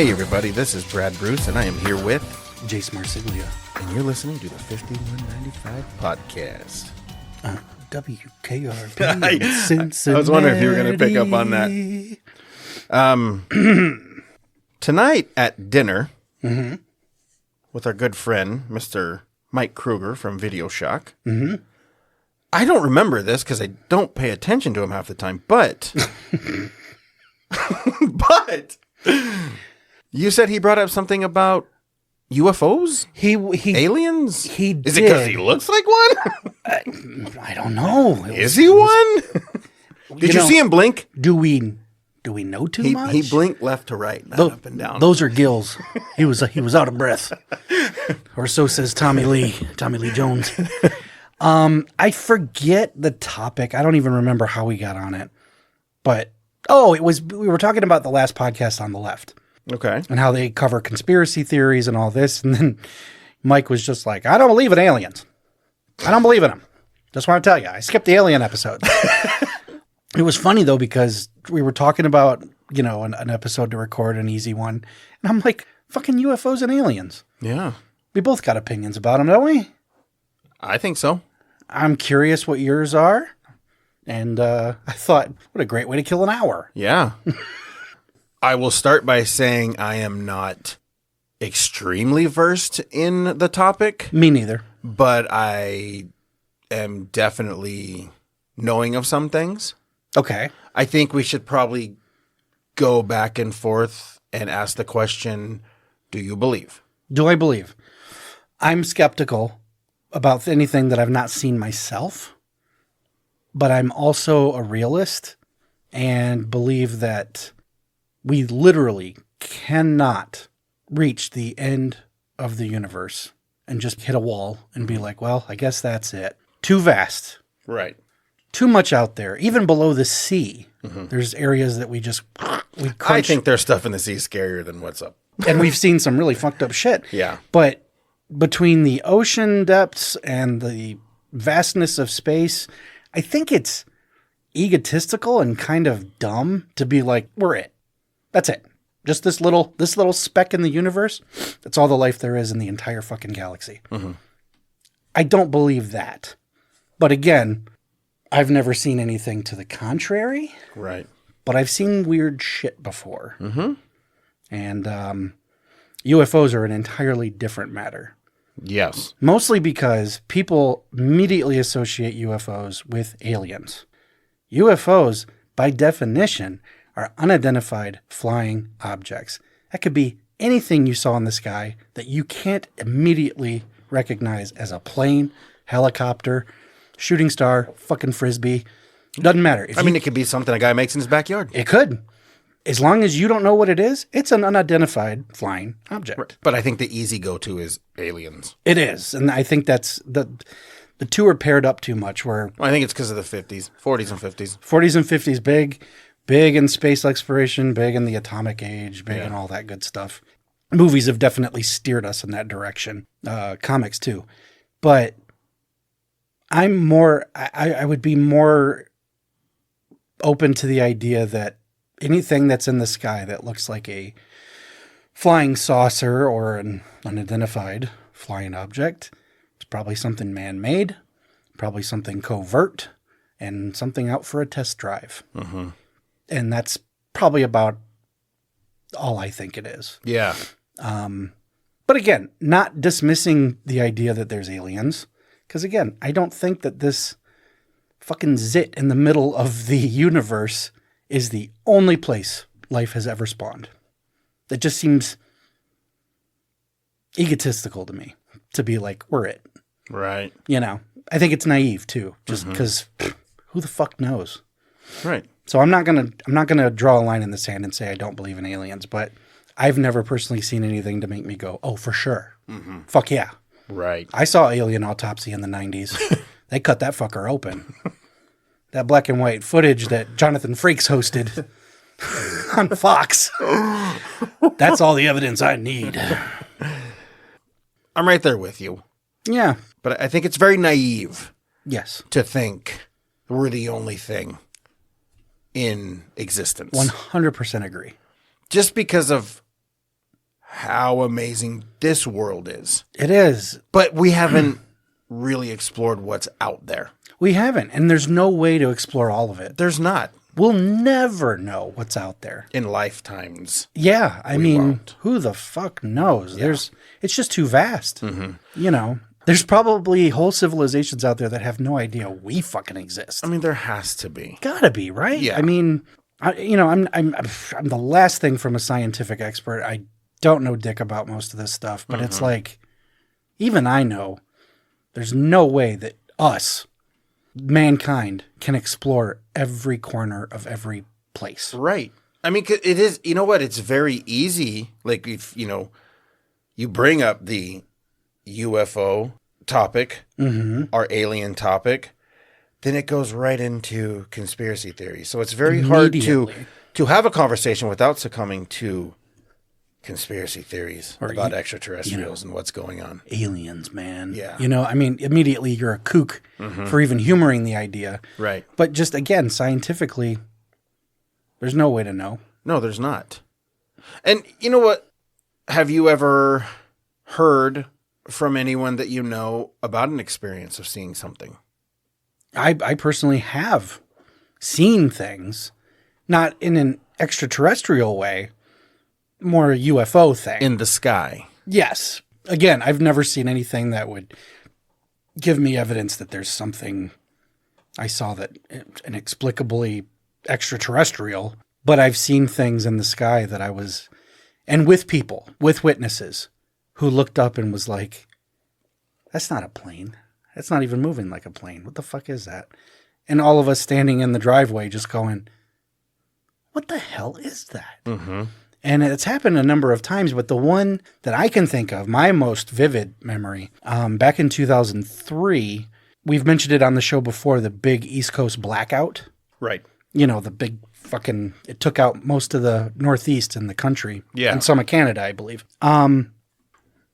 Hey everybody, this is Brad Bruce, and I am here with Jase Marsiglia. And you're listening to the 5195 podcast. WKRP Cincinnati. I was wondering if you were going to pick up on that. Tonight at dinner, with our good friend, Mr. Mike Kruger from Video Shock. I don't remember this because I don't pay attention to him half the time, but... but... You said he brought up something about UFOs? He aliens? He Is it because he looks like one? I don't know. Is he one? Did you see him blink? Do we know too much? He blinked left to right, not up and down. Those are gills. He was out of breath, or so says Tommy Lee Jones. I forget the topic. I don't even remember how we got on it, but we were talking about the last podcast on the left. Okay. And how they cover conspiracy theories and all this. And then Mike was just like, I don't believe in aliens. I don't believe in them. Just want to tell you, I skipped the alien episode. It was funny, though, because we were talking about, an episode to record, an easy one. And I'm like, fucking UFOs and aliens. Yeah. We both got opinions about them, don't we? I think so. I'm curious what yours are. And I thought, what a great way to kill an hour. Yeah. I will start by saying I am not extremely versed in the topic. Me neither. But I am definitely knowing of some things. Okay. I think we should probably go back and forth and ask the question, do you believe? Do I believe? I'm skeptical about anything that I've not seen myself, but I'm also a realist and believe that we literally cannot reach the end of the universe and just hit a wall and be like, well, I guess that's it. Too vast. Right. Too much out there. Even below the sea, there's areas that we crunch. I think there's stuff in the sea scarier than what's up. And we've seen some really fucked up shit. Yeah. But between the ocean depths and the vastness of space, I think it's egotistical and kind of dumb to be like, we're it. That's it. Just this little speck in the universe. That's all the life there is in the entire fucking galaxy. I don't believe that. But again, I've never seen anything to the contrary. Right. But I've seen weird shit before. And UFOs are an entirely different matter. Yes. Mostly because people immediately associate UFOs with aliens. UFOs, by definition, are unidentified flying objects. That could be anything you saw in the sky that you can't immediately recognize as a plane, helicopter, shooting star, fucking frisbee. Doesn't matter. It could be something a guy makes in his backyard. It could. As long as you don't know what it is, it's an unidentified flying object. Right. But I think the easy go-to is aliens. It is. And I think that's the two are paired up too much where... Well, I think it's because of the 50s, 40s and 50s. 40s and 50s, big in space exploration, big in the atomic age, big in all that good stuff. Movies have definitely steered us in that direction. Comics too. But I would be more open to the idea that anything that's in the sky that looks like a flying saucer or an unidentified flying object, it's probably something man-made, probably something covert, and something out for a test drive. And that's probably about all I think it is. Yeah. But again, not dismissing the idea that there's aliens. Because again, I don't think that this fucking zit in the middle of the universe is the only place life has ever spawned. That just seems egotistical to me to be like, we're it. Right. I think it's naive too, just because who the fuck knows? Right. So I'm not gonna draw a line in the sand and say I don't believe in aliens, but I've never personally seen anything to make me go, oh, for sure. Fuck yeah. Right. I saw Alien Autopsy in the 90s. They cut that fucker open. That black and white footage that Jonathan Frakes hosted on Fox. That's all the evidence I need. I'm right there with you. Yeah. But I think it's very naive. Yes. To think we're the only thing in existence. 100% agree. Just because of how amazing this world is. It is. But we haven't really explored what's out there. We haven't. And there's no way to explore all of it. There's not. We'll never know what's out there. In lifetimes. Yeah. I mean, won't. who the fuck knows? It's just too vast. You know, there's probably whole civilizations out there that have no idea we fucking exist. I mean, there has to be. Gotta be, right? Yeah. I mean, I'm the last thing from a scientific expert. I don't know dick about most of this stuff, but it's like, even I know there's no way that us, mankind, can explore every corner of every place. Right. I mean, it is, you know what? It's very easy. Like, if, you bring up the UFO topic, our alien topic, then it goes right into conspiracy theories. So it's very hard to have a conversation without succumbing to conspiracy theories about extraterrestrials and what's going on. Aliens, man. Yeah. I mean, immediately you're a kook for even humoring the idea. Right. But just, again, scientifically, there's no way to know. No, there's not. And you know what? Have you ever heard from anyone that you know about an experience of seeing something? I personally have seen things, not in an extraterrestrial way, more a UFO thing. In the sky. Yes. Again, I've never seen anything that would give me evidence that there's something I saw that inexplicably extraterrestrial, but I've seen things in the sky that and with people, with witnesses, who looked up and was like, that's not a plane. That's not even moving like a plane. What the fuck is that? And all of us standing in the driveway just going, what the hell is that? Mm-hmm. And it's happened a number of times, but the one that I can think of, my most vivid memory, back in 2003, we've mentioned it on the show before, the big East Coast blackout. Right. The big fucking, it took out most of the Northeast in the country. Yeah. And some of Canada, I believe.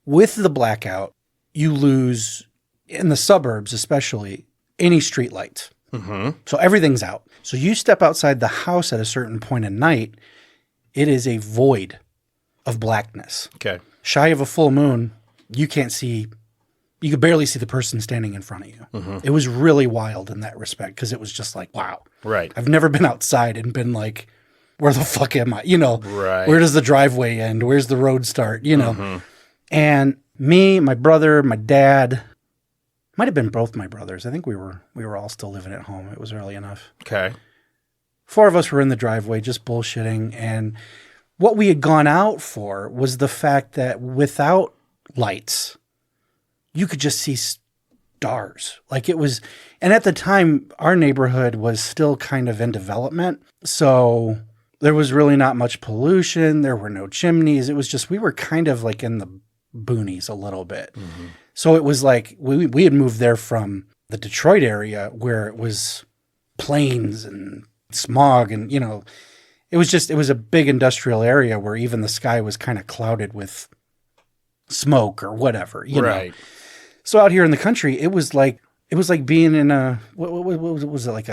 With the blackout, you lose, in the suburbs especially, any street lights. Mm-hmm. So everything's out. So you step outside the house at a certain point in night, it is a void of blackness. Okay. Shy of a full moon, you can't see, you could barely see the person standing in front of you. Mm-hmm. It was really wild in that respect because it was just like, wow. Right. I've never been outside and been like, where the fuck am I? Right. Where does the driveway end? Where's the road start? Mm-hmm. And me, my brother, my dad, might have been both my brothers. I think we were all still living at home. It was early enough. Okay. 4 of us were in the driveway just bullshitting. And what we had gone out for was the fact that without lights, you could just see stars. Like it was, and at the time, our neighborhood was still kind of in development. So there was really not much pollution. There were no chimneys. It was just, we were kind of like in the boonies a little bit. Mm-hmm. So it was like, we had moved there from the Detroit area where it was plains and smog and, it was a big industrial area where even the sky was kind of clouded with smoke or whatever, right. So out here in the country, it was like being in a, what was it, like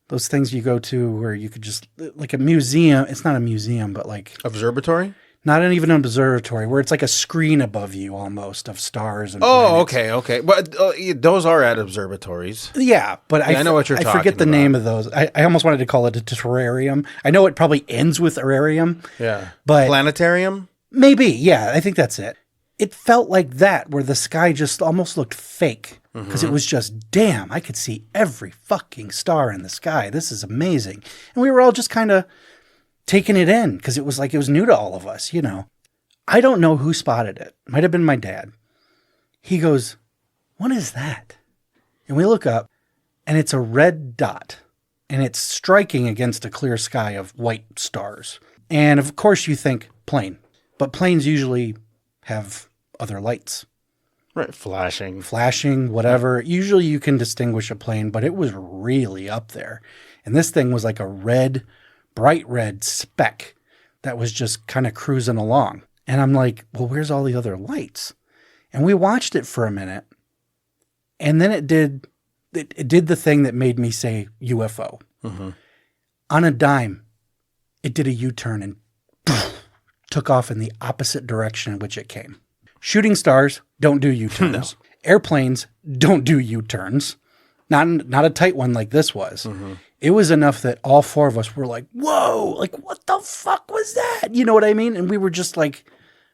those things you go to where you could just, like a museum. It's not a museum, but like observatory? Not even an observatory, where it's like a screen above you almost of stars and planets. Okay. But those are at observatories. Yeah, but I know what you're talking about. I forget the name of those. I almost wanted to call it a terrarium. I know it probably ends with terrarium. Yeah. But planetarium? Maybe, yeah. I think that's it. It felt like that, where the sky just almost looked fake. Because it was just, damn, I could see every fucking star in the sky. This is amazing. And we were all just kind of taking it in because it was like it was new to all of us, I don't know who spotted it. Might have been my dad. He goes, what is that? And we look up and it's a red dot and it's striking against a clear sky of white stars. And of course you think plane, but planes usually have other lights. Right. Flashing, whatever. Usually you can distinguish a plane, but it was really up there. And this thing was like a bright red speck that was just kind of cruising along. And I'm like, well, where's all the other lights? And we watched it for a minute. And then it did the thing that made me say UFO. Mm-hmm. On a dime, it did a U-turn and took off in the opposite direction in which it came. Shooting stars don't do U-turns. No. Airplanes don't do U-turns. Not a tight one like this was. Mm-hmm. It was enough that all four of us were like, whoa, like, what the fuck was that? You know what I mean? And we were just like,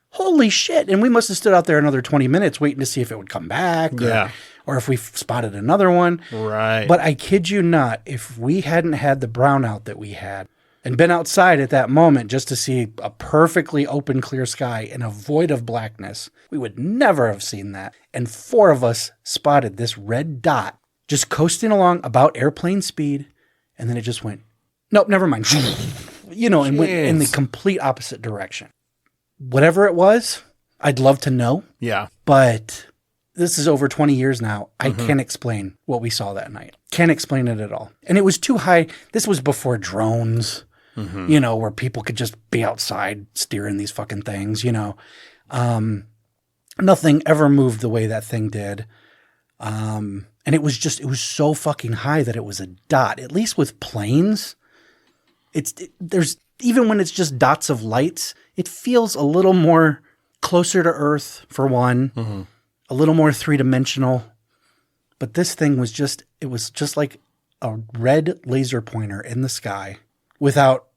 holy shit. And we must have stood out there another 20 minutes waiting to see if it would come back. Or if we spotted another one. Right. But I kid you not, if we hadn't had the brownout that we had and been outside at that moment just to see a perfectly open, clear sky and a void of blackness, we would never have seen that. And four of us spotted this red dot just coasting along about airplane speed. And then it just went, nope, never mind. And went in the complete opposite direction. Whatever it was, I'd love to know. Yeah. But this is over 20 years now. I can't explain what we saw that night. Can't explain it at all. And it was too high. This was before drones, where people could just be outside steering these fucking things, Nothing ever moved the way that thing did. And it was so fucking high that it was a dot. At least with planes, there's even when it's just dots of lights, it feels a little more closer to Earth for one, a little more three-dimensional. But this thing was just like a red laser pointer in the sky without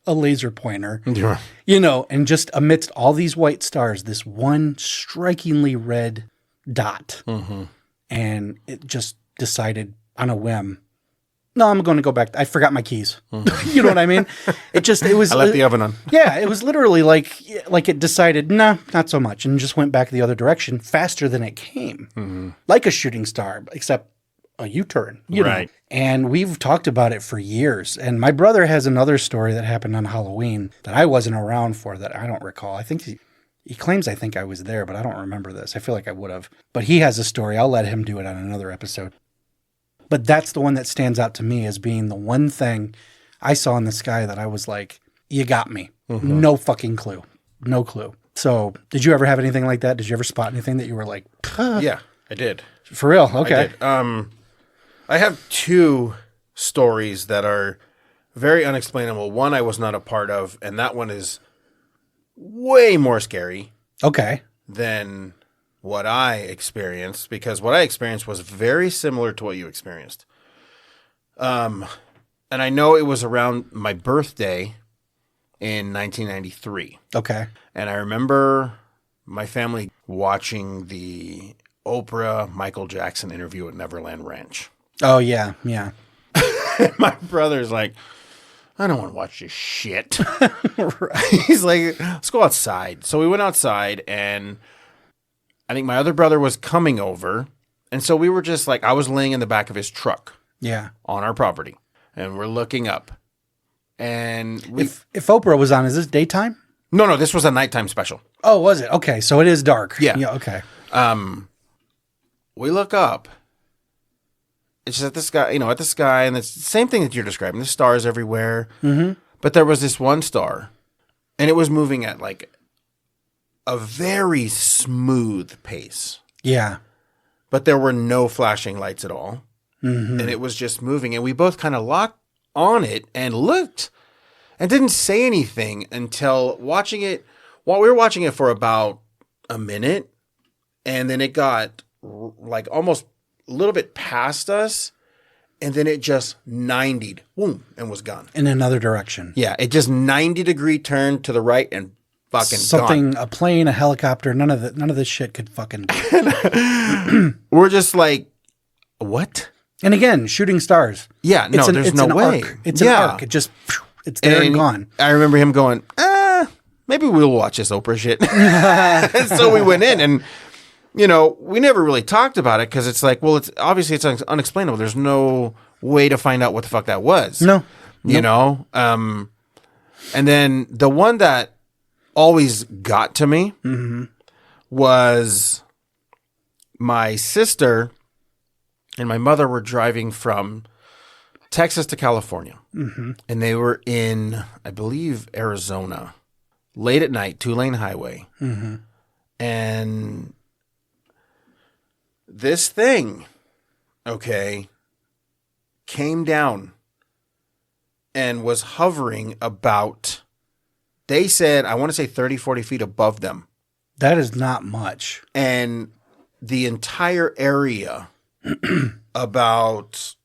a laser pointer, and just amidst all these white stars, this one strikingly red dot. And it just decided on a whim, no, I'm going to go back. I forgot my keys. You know what I mean? I left the oven on. Yeah, it was literally like it decided, no, not so much, and just went back the other direction faster than it came. Like a shooting star, except a U-turn. Right. And we've talked about it for years. And my brother has another story that happened on Halloween that I wasn't around for that I don't recall. I think he claims I think I was there, but I don't remember this. I feel like I would have. But he has a story. I'll let him do it on another episode. But that's the one that stands out to me as being the one thing I saw in the sky that I was like, you got me. No fucking clue. No clue. So did you ever have anything like that? Did you ever spot anything that you were like, Yeah, I did. For real? Okay. I did. I have two stories that are very unexplainable. One I was not a part of, and that one is way more scary. Okay. Than what I experienced, because what I experienced was very similar to what you experienced. And I know it was around my birthday in 1993. Okay. And I remember my family watching the Oprah Michael Jackson interview at Neverland Ranch. Oh, yeah. Yeah. My brother's like, I don't want to watch this shit. Right. He's like, let's go outside. So we went outside, and I think my other brother was coming over. And so we were just like, I was laying in the back of his truck. Yeah. On our property. And we're looking up. And if Oprah was on, is this daytime? No, this was a nighttime special. Oh, was it? Okay. So it is dark. Yeah. Yeah. Okay. We look up. It's just at the sky, and it's the same thing that you're describing. There's stars everywhere. But there was this one star, and it was moving at like a very smooth pace. Yeah. But there were no flashing lights at all. And it was just moving. And we both kind of locked on it and looked and didn't say anything until watching it. Well, we were watching it for about a minute. And then it got like almost a little bit past us. And then it just 90'd, boom, and was gone. In another direction. Yeah, it just 90-degree turned to the right and fucking something, gone. A plane, a helicopter, none of this shit could fucking do. We're just like, what? And again, shooting stars. Yeah, no, there's no way. It's an arc. It just, it's there and gone. I remember him going, maybe we'll watch this Oprah shit. So we went in, and we never really talked about it because it's like, well, it's obviously it's unexplainable. There's no way to find out what the fuck that was. No. And then the one that always got to me was my sister and my mother were driving from Texas to California. And they were in, I believe, Arizona, late at night, 2-lane highway. And this thing, came down and was hovering about They said, I want to say 30, 40 feet above them. That is not much. And the entire area, about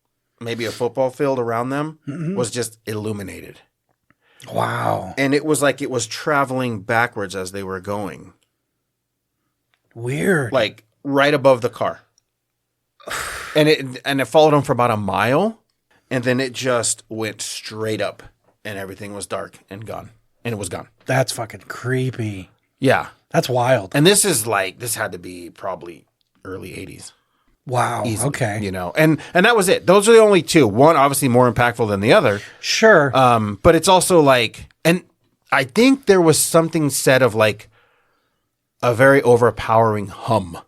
maybe a football field around them, was just illuminated. Wow. And it was like it was traveling backwards as they were going. Weird. Like right above the car. And it followed them for about a mile. And then it just went straight up. And everything was dark and gone. And it was gone. That's fucking creepy. Yeah. That's wild. And this had to be probably early 80s. Wow. Easily, okay. You know, and that was it. Those are the only two. One obviously more impactful than the other. Sure. But it's also like, and I think there was something said of like a very overpowering hum.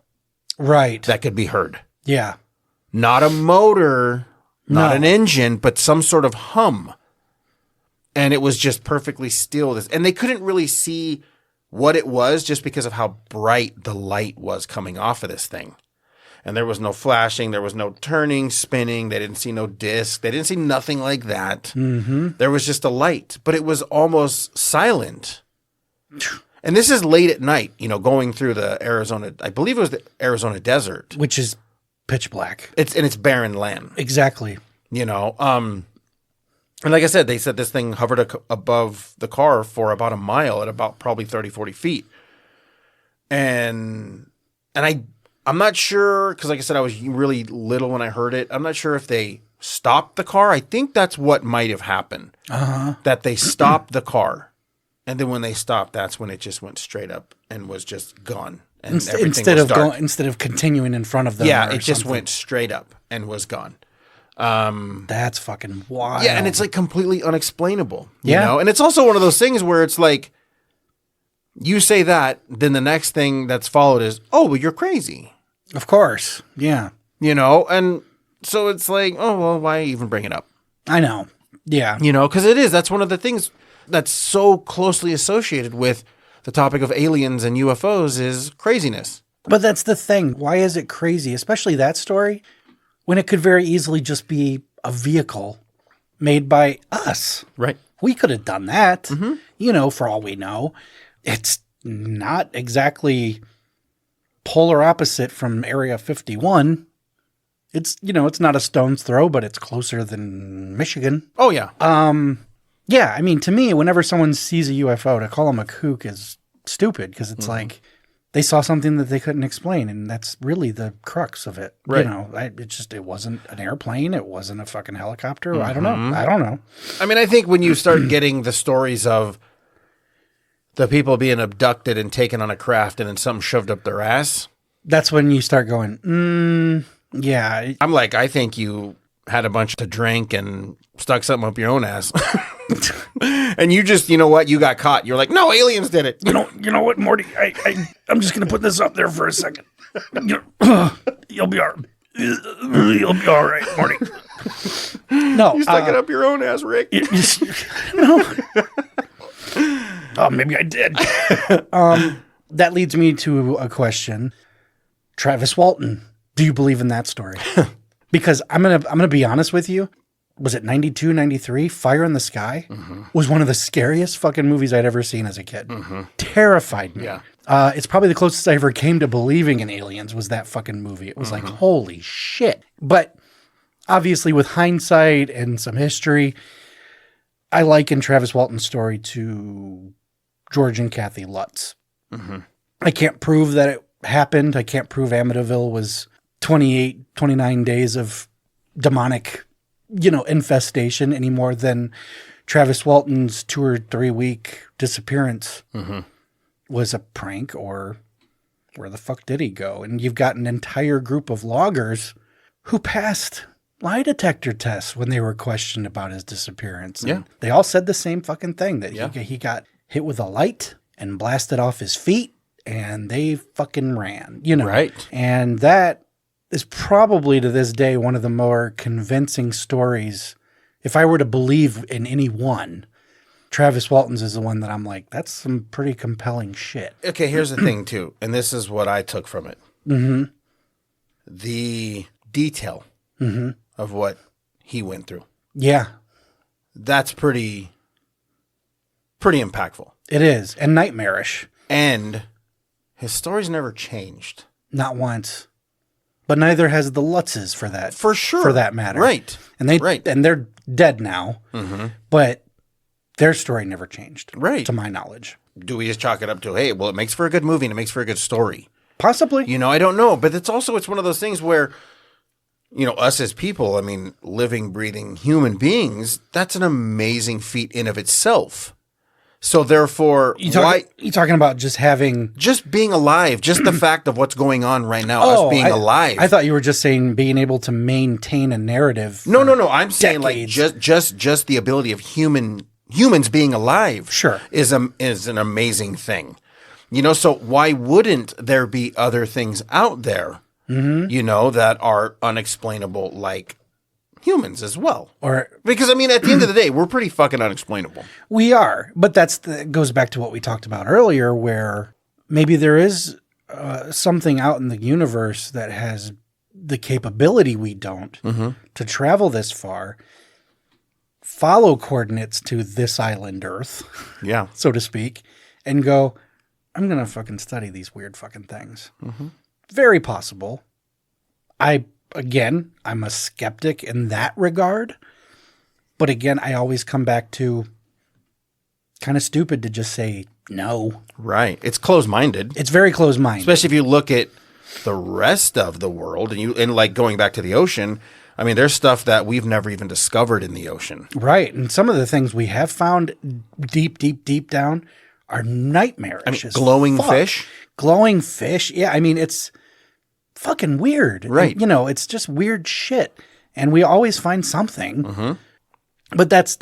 Right. That could be heard. Yeah. Not a motor, not an engine, but some sort of hum. And it was just perfectly still. And they couldn't really see what it was just because of how bright the light was coming off of this thing. And there was no flashing. There was no turning, spinning. They didn't see no disc. They didn't see nothing like that. Mm-hmm. There was just a light, but it was almost silent. And this is late at night, you know, going through the Arizona, I believe it was the Arizona desert. Which is pitch black. It's barren land. Exactly. You know, and like I said, they said this thing hovered above the car for about a mile at about probably 30, 40 feet. And I'm not sure, because like I said, I was really little when I heard it. I'm not sure if they stopped the car. I think that's what might have happened. Uh-huh. That they stopped the car. And then when they stopped, that's when it just went straight up and was just gone. And instead of continuing in front of them. Yeah, it just went straight up and was gone. That's fucking wild. Yeah, and it's like completely unexplainable. You know? And it's also one of those things where it's like, you say that, then the next thing that's followed is, oh, well, you're crazy. Of course. Yeah. You know, and so it's like, oh, well, why even bring it up? I know. Yeah. You know, because that's one of the things that's so closely associated with the topic of aliens and UFOs is craziness. But that's the thing. Why is it crazy? Especially that story, when it could very easily just be a vehicle made by us. Right. We could have done that, you know, for all we know. It's not exactly polar opposite from Area 51. It's, you know, it's not a stone's throw, but it's closer than Michigan. Oh, yeah. Yeah, I mean, to me, whenever someone sees a UFO, to call them a kook is stupid because it's like they saw something that they couldn't explain, and that's really the crux of it. Right. You know, it wasn't an airplane. It wasn't a fucking helicopter. I don't know. I mean, I think when you start getting the stories of the people being abducted and taken on a craft and then something shoved up their ass. That's when you start going, yeah. I'm like, I think you had a bunch to drink and stuck something up your own ass. And you just, you know what? You got caught. You're like, no, aliens did it. You know what, Morty? I'm just going to put this up there for a second. You'll be all right. You'll be all right, Morty. No. You stuck it up your own ass, Rick. No. Oh, maybe I did. That leads me to a question. Travis Walton, do you believe in that story? Because I'm gonna be honest with you. Was it 92, 93? Fire in the Sky was one of the scariest fucking movies I'd ever seen as a kid. Terrified me. Yeah. It's probably the closest I ever came to believing in aliens was that fucking movie. It was like, holy shit. But obviously with hindsight and some history, I liken Travis Walton's story to George and Kathy Lutz. I can't prove that it happened. I can't prove Amityville was 28, 29 days of demonic, you know, infestation any more than Travis Walton's 2 or 3 week disappearance was a prank, or where the fuck did he go? And you've got an entire group of loggers who passed lie detector tests when they were questioned about his disappearance. And they all said the same fucking thing, that he got hit with a light and blasted off his feet, and they fucking ran, you know. Right. And that is probably to this day one of the more convincing stories. If I were to believe in any one, Travis Walton's is the one that I'm like, that's some pretty compelling shit. Okay, here's the thing too, and this is what I took from it. The detail of what he went through. Yeah. That's pretty impactful. It is. And nightmarish. And his story's never changed. Not once. But neither has the Lutzes for that. For sure. For that matter. Right. And they're dead now. Mm-hmm. But their story never changed. Right. To my knowledge. Do we just chalk it up to, hey, well, it makes for a good movie and it makes for a good story? Possibly. You know, I don't know. But it's one of those things where, you know, us as people, I mean, living, breathing human beings, that's an amazing feat in of itself. So therefore, You talking about just having... Just being alive, just the fact of what's going on right now, us being alive. I thought you were just saying being able to maintain a narrative. No. I'm saying decades. like just the ability of humans being alive Sure. is an amazing thing. You know, so why wouldn't there be other things out there, you know, that are unexplainable like humans as well? Because, I mean, at the end of the day, we're pretty fucking unexplainable. We are. But that goes back to what we talked about earlier, where maybe there is something out in the universe that has the capability we don't to travel this far, follow coordinates to this island Earth, Yeah. so to speak, and go, I'm going to fucking study these weird fucking things. Very possible. I'm a skeptic in that regard. But again, I always come back to kind of stupid to just say no. Right. It's closed-minded. It's very closed-minded. Especially if you look at the rest of the world and like going back to the ocean, I mean, there's stuff that we've never even discovered in the ocean. Right. And some of the things we have found deep down are nightmarish. I mean, glowing fish? Glowing fish. Yeah. I mean, it's fucking weird. Right. And, you know, it's just weird shit. And we always find something. But that's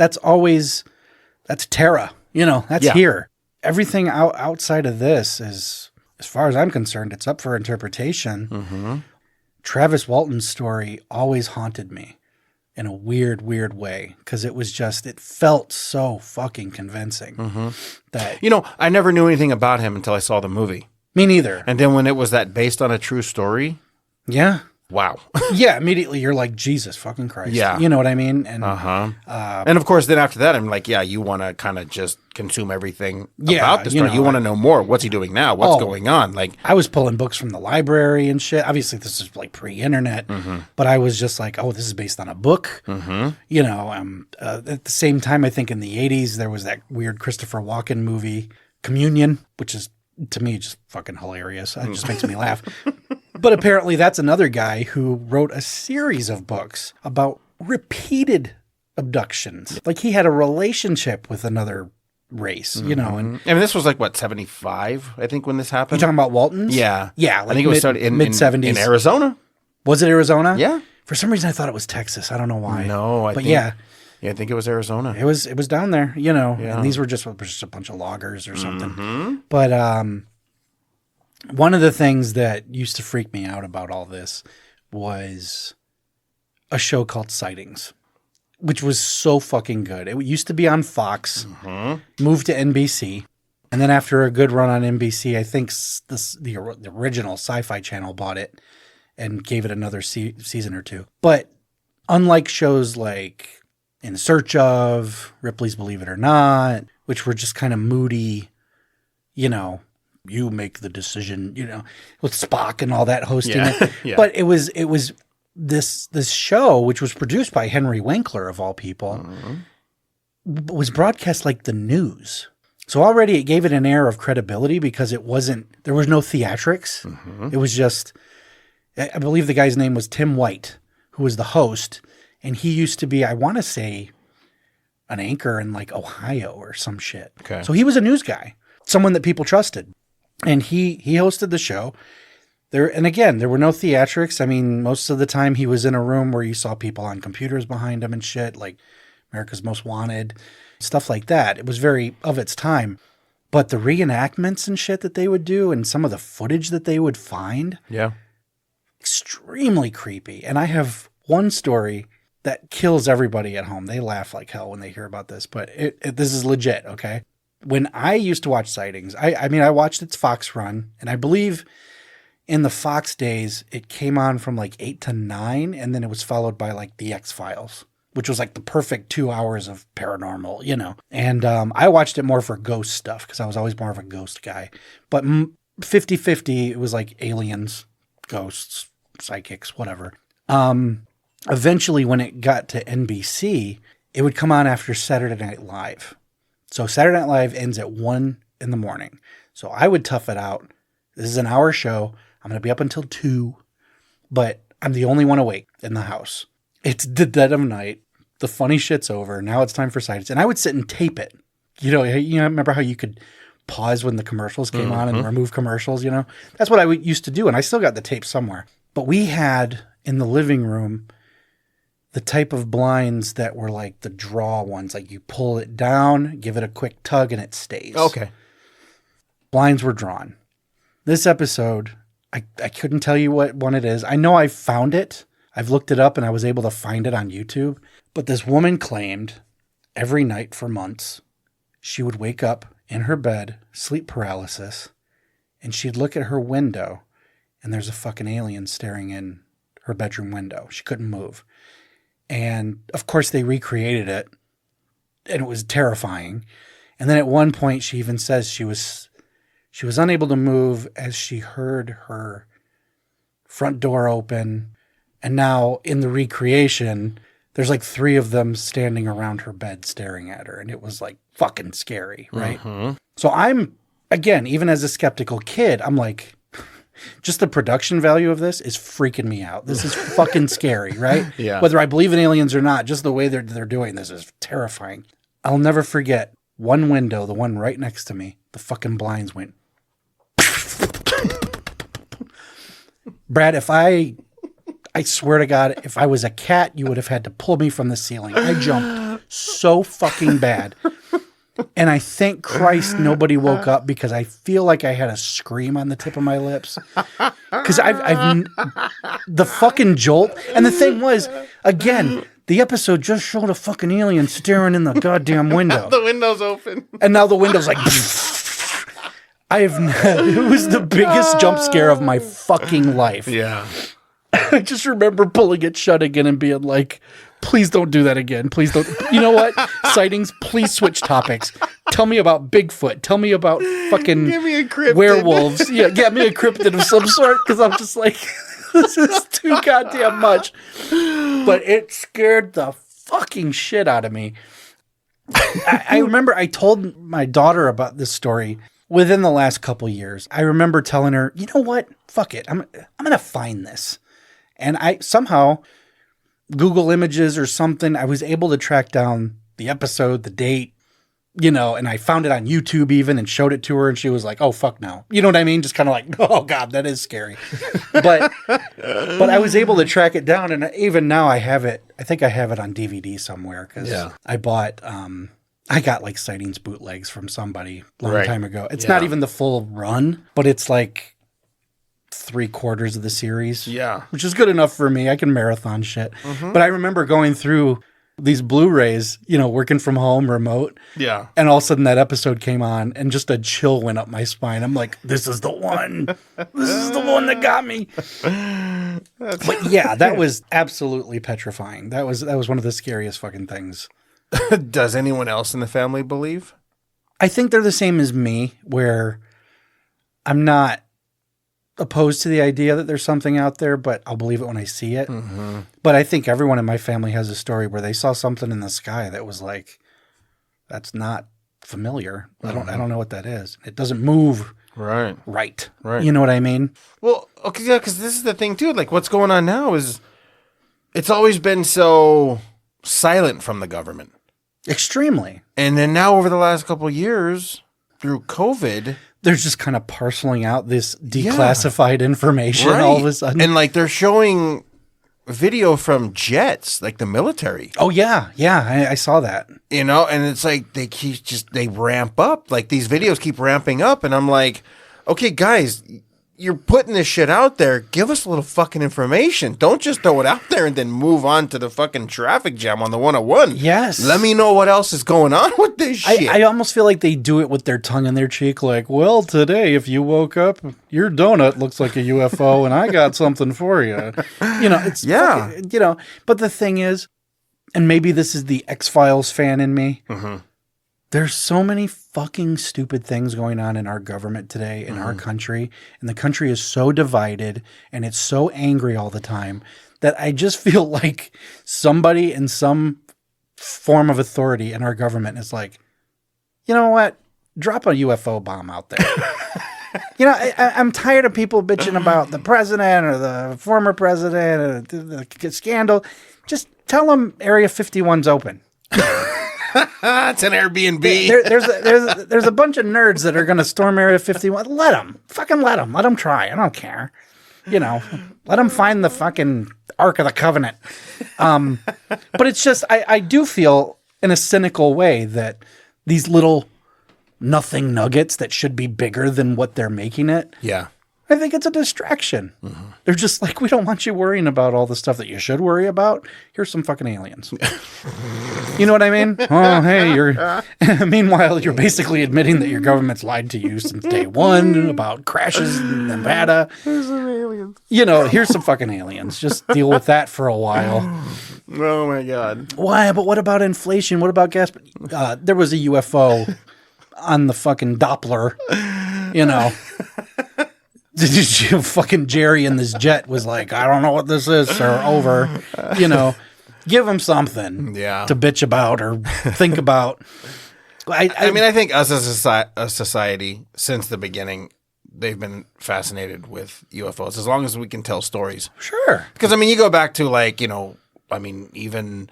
Terra. You know, that's here. Everything outside of this is, as far as I'm concerned, it's up for interpretation. Travis Walton's story always haunted me in a weird way because it felt so fucking convincing that... You know, I never knew anything about him until I saw the movie. Me neither. And then when it was that based on a true story... Yeah. Wow. Yeah, immediately you're like, Jesus fucking Christ. Yeah. You know what I mean? And and of course, then after that, I'm like, yeah, you want to kind of just consume everything about this story. know, you want to know more. What's he doing now? What's going on? Like, I was pulling books from the library and shit. Obviously, this is like pre-internet, but I was just like, oh, this is based on a book. You know, at the same time, I think in the 80s, there was that weird Christopher Walken movie, Communion, which is, to me, just fucking hilarious. It just makes me laugh. But apparently that's another guy who wrote a series of books about repeated abductions. Like he had a relationship with another race, you know. And I mean, this was like, what, 75, I think, when this happened? You talking about Walton's? Yeah. Yeah. Like I think it was started in mid-70s. In Arizona? Was it Arizona? Yeah. For some reason, I thought it was Texas. I don't know why. No, I think... Yeah, I think it was Arizona. It was down there, you know. Yeah. And these were just a bunch of loggers or something. But one of the things that used to freak me out about all this was a show called Sightings, which was so fucking good. It used to be on Fox, moved to NBC, and then after a good run on NBC, I think the original Sci-Fi Channel bought it and gave it another season or two. But unlike shows like In Search Of, Ripley's Believe It or Not, which were just kind of moody, you know, you make the decision, you know, with Spock and all that hosting it. Yeah. But it was this show, which was produced by Henry Winkler of all people, was broadcast like the news. So already it gave it an air of credibility because there was no theatrics. It was just, I believe the guy's name was Tim White, who was the host. And he used to be, I want to say, an anchor in like Ohio or some shit. Okay. So he was a news guy, someone that people trusted. And he hosted the show. And again, there were no theatrics. I mean, most of the time he was in a room where you saw people on computers behind him and shit, like America's Most Wanted, stuff like that. It was very of its time. But the reenactments and shit that they would do and some of the footage that they would find, extremely creepy. And I have one story that kills everybody at home. They laugh like hell when they hear about this, but this is legit, okay? When I used to watch Sightings, I mean, I watched its Fox run, and I believe in the Fox days, it came on from like 8 to 9, and then it was followed by like the X-Files. which was like the perfect 2 hours of paranormal, And I watched it more for ghost stuff because I was always more of a ghost guy. But 50-50, it was like aliens, ghosts, psychics, whatever. Eventually, when it got to NBC, it would come on after Saturday Night Live. So Saturday Night Live ends at 1 in the morning. So I would tough it out. This is an hour show. I'm going to be up until 2, but I'm the only one awake in the house. It's the dead of night. The funny shit's over. Now it's time for sightings. And I would sit and tape it. Remember how you could pause when the commercials came on and remove commercials, That's what I used to do. And I still got the tape somewhere. But we had in the living room the type of blinds that were like the draw ones. Like you pull it down, give it a quick tug, and it stays. Okay. Blinds were drawn. This episode, I couldn't tell you what one it is. I know I found it. I've looked it up and I was able to find it on YouTube. But this woman claimed every night for months, she would wake up in her bed, sleep paralysis, and she'd look at her window and there's a fucking alien staring in her bedroom window. She couldn't move. And of course they recreated it and it was terrifying. And then at one point she even says she was unable to move as she heard her front door open. And now in the recreation, there's like 3 of them standing around her bed staring at her. And it was like fucking scary, right? So I'm, again, even as a skeptical kid, I'm like, just the production value of this is freaking me out. This is fucking scary, right? Yeah. Whether I believe in aliens or not, just the way they're doing this is terrifying. I'll never forget one window, the one right next to me, the fucking blinds went. Brad, I swear to God, if I was a cat, you would have had to pull me from the ceiling. I jumped so fucking bad. And I thank Christ nobody woke up because I feel like I had a scream on the tip of my lips. Because I've the fucking jolt. And the thing was, again, the episode just showed a fucking alien staring in the goddamn window. The window's open. And now the window's like... it was the biggest jump scare of my fucking life. Yeah. I just remember pulling it shut again and being like, please don't do that again. Please don't. You know what? Sightings, please switch topics. Tell me about Bigfoot. Tell me about fucking Give me a cryptid. werewolves. Yeah, get me a cryptid of some sort because I'm just like, this is too goddamn much. But it scared the fucking shit out of me. I remember I told my daughter about this story within the last couple years. I remember telling her, you know what? Fuck it. I'm going to find this. And I somehow, Google Images or something, I was able to track down the episode, the date, and I found it on YouTube even and showed it to her and she was like, oh, fuck no. You know what I mean? Just kind of like, oh, God, that is scary. But I was able to track it down and even now I have it. I think I have it on DVD somewhere because I bought, I got like Sightings bootlegs from somebody a long time ago. It's not even the full run, but it's like 3/4 of the series. Yeah. Which is good enough for me. I can marathon shit. But I remember going through these Blu-rays, working from home, remote. Yeah. And all of a sudden that episode came on and just a chill went up my spine. I'm like, this is the one. This is the one that got me. But yeah, that was absolutely petrifying. That was one of the scariest fucking things. Does anyone else in the family believe? I think they're the same as me, where I'm not opposed to the idea that there's something out there, but I'll believe it when I see it. But I think everyone in my family has a story where they saw something in the sky that was like, that's not familiar. I don't know what that is. It doesn't move right. You know what I mean? Well, okay, yeah, because this is the thing too. Like what's going on now is it's always been so silent from the government. Extremely. And then now over the last couple of years through COVID, they're just kind of parceling out this declassified information all of a sudden. And like they're showing video from jets, like the military. Oh yeah. Yeah. I saw that. And it's like they ramp up. Like these videos keep ramping up. And I'm like, okay, guys, you're putting this shit out there. Give us a little fucking information. Don't just throw it out there and then move on to the fucking traffic jam on the 101. Yes. Let me know what else is going on with this shit. I almost feel like they do it with their tongue in their cheek. Like, well, today, if you woke up, your donut looks like a UFO and I got something for you. It's, but the thing is, and maybe this is the X-Files fan in me. There's so many fucking stupid things going on in our government today, in our country, and the country is so divided and it's so angry all the time that I just feel like somebody in some form of authority in our government is like, you know what? Drop a UFO bomb out there. You know, I'm tired of people bitching about the president or the former president or the scandal. Just tell them Area 51's open. It's an Airbnb. There's a bunch of nerds that are going to storm Area 51. Let them. Fucking let them. Let them try. I don't care. You know, let them find the fucking Ark of the Covenant. But it's just, I do feel in a cynical way that these little nothing nuggets that should be bigger than what they're making it. Yeah. I think it's a distraction. They're just like, we don't want you worrying about all the stuff that you should worry about. Here's some fucking aliens. You know what I mean? Oh, hey, you're. Meanwhile, you're basically admitting that your government's lied to you since day one about crashes in Nevada. Here's some aliens. You know, here's some fucking aliens. Just deal with that for a while. Oh my God. Why? But what about inflation? What about gas? There was a UFO on the fucking Doppler. You know. Fucking Jerry in this jet was like, I don't know what this is, sir, over. You know, give him something to bitch about or think about. I mean, I think us as a society, since the beginning, they've been fascinated with UFOs, as long as we can tell stories. Sure. Because, I mean, you go back to, like, you know, I mean, even